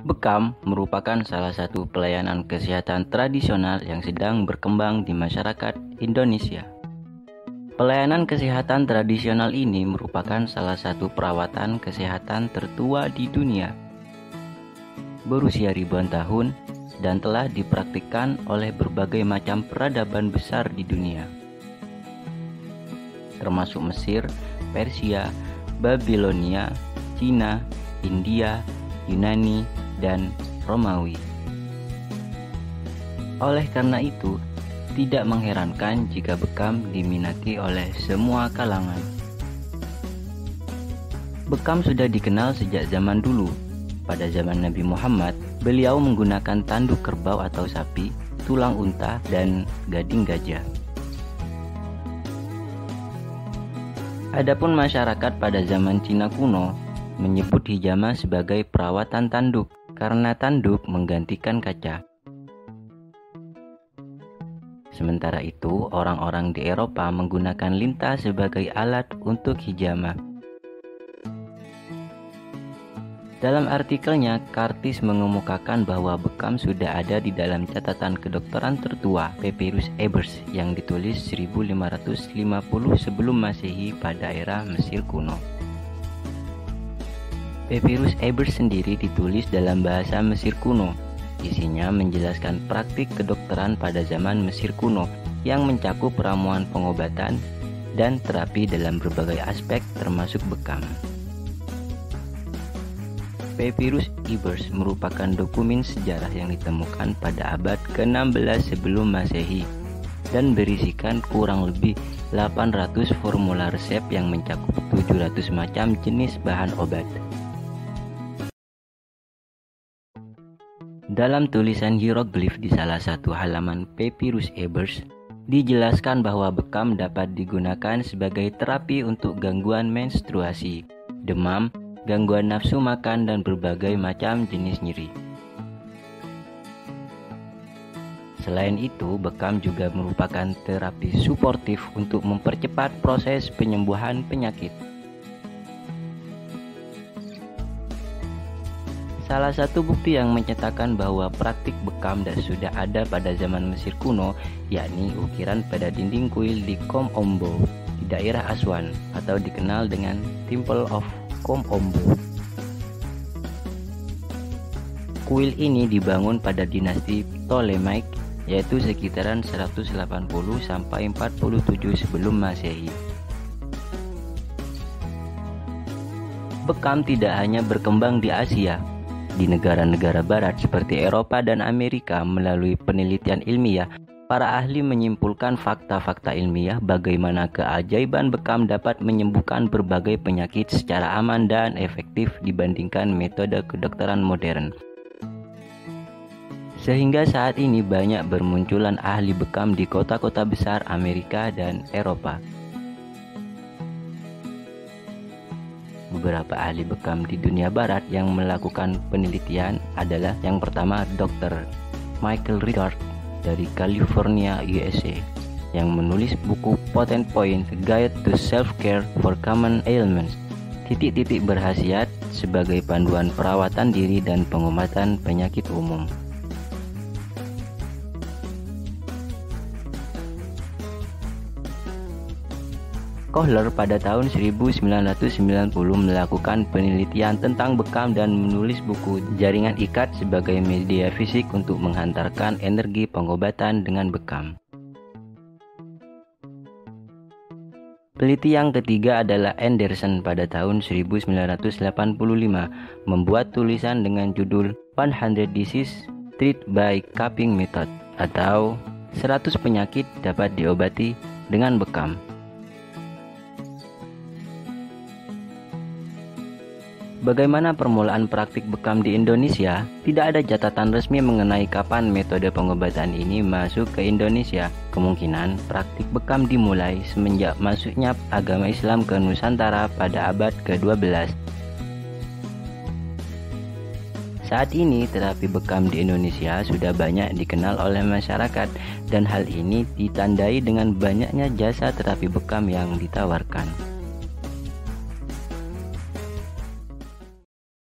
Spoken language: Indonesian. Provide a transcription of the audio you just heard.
Bekam merupakan salah satu pelayanan kesehatan tradisional yang sedang berkembang di masyarakat Indonesia. Pelayanan kesehatan tradisional ini merupakan salah satu perawatan kesehatan tertua di dunia. Berusia ribuan tahun dan telah dipraktikkan oleh berbagai macam peradaban besar di dunia, termasuk Mesir, Persia, Babilonia, Cina, India, Yunani, dan Romawi. Oleh karena itu, tidak mengherankan jika bekam diminati oleh semua kalangan. Bekam sudah dikenal sejak zaman dulu. Pada zaman Nabi Muhammad, beliau menggunakan tanduk kerbau atau sapi, tulang unta, dan gading gajah. Adapun masyarakat pada zaman Cina kuno menyebut hijama sebagai perawatan tanduk karena tanduk menggantikan kaca. Sementara itu, orang-orang di Eropa menggunakan lintah sebagai alat untuk hijama. Dalam artikelnya, Curtis mengemukakan bahwa bekam sudah ada di dalam catatan kedokteran tertua Papyrus Ebers yang ditulis 1550 sebelum Masehi pada era Mesir kuno. Papyrus Ebers sendiri ditulis dalam bahasa Mesir kuno. Isinya menjelaskan praktik kedokteran pada zaman Mesir kuno yang mencakup ramuan pengobatan dan terapi dalam berbagai aspek termasuk bekam. Papyrus Ebers merupakan dokumen sejarah yang ditemukan pada abad ke-16 sebelum Masehi dan berisikan kurang lebih 800 formular resep yang mencakup 700 macam jenis bahan obat. Dalam tulisan hieroglif di salah satu halaman Papyrus Ebers, dijelaskan bahwa bekam dapat digunakan sebagai terapi untuk gangguan menstruasi, demam, gangguan nafsu makan, dan berbagai macam jenis nyeri. Selain itu, bekam juga merupakan terapi suportif untuk mempercepat proses penyembuhan penyakit. Salah satu bukti yang menyatakan bahwa praktik bekam sudah ada pada zaman Mesir kuno, yakni ukiran pada dinding kuil di Kom Ombo di daerah Aswan atau dikenal dengan Temple of Kom Ombo. Kuil ini dibangun pada dinasti Ptolemaic, yaitu sekitaran 180 sampai 47 sebelum Masehi. Bekam tidak hanya berkembang di Asia. Di negara-negara barat seperti Eropa dan Amerika, melalui penelitian ilmiah, para ahli menyimpulkan fakta-fakta ilmiah bagaimana keajaiban bekam dapat menyembuhkan berbagai penyakit secara aman dan efektif dibandingkan metode kedokteran modern. Sehingga saat ini banyak bermunculan ahli bekam di kota-kota besar Amerika dan Eropa. Beberapa ahli bekam di dunia barat yang melakukan penelitian adalah yang pertama Dr. Michael Richard dari California, USA, yang menulis buku Potent Point Guide to Self-Care for Common Ailments, titik-titik berkhasiat sebagai panduan perawatan diri dan pengobatan penyakit umum. Kohler pada tahun 1990 melakukan penelitian tentang bekam dan menulis buku Jaringan Ikat sebagai media fisik untuk menghantarkan energi pengobatan dengan bekam. Peneliti yang ketiga adalah Anderson pada tahun 1985 membuat tulisan dengan judul 100 Diseases Treated by Cupping Method atau 100 penyakit dapat diobati dengan bekam. Bagaimana permulaan praktik bekam di Indonesia? Tidak ada catatan resmi mengenai kapan metode pengobatan ini masuk ke Indonesia. Kemungkinan praktik bekam dimulai semenjak masuknya agama Islam ke Nusantara pada abad ke-12. Saat ini terapi bekam di Indonesia sudah banyak dikenal oleh masyarakat dan hal ini ditandai dengan banyaknya jasa terapi bekam yang ditawarkan.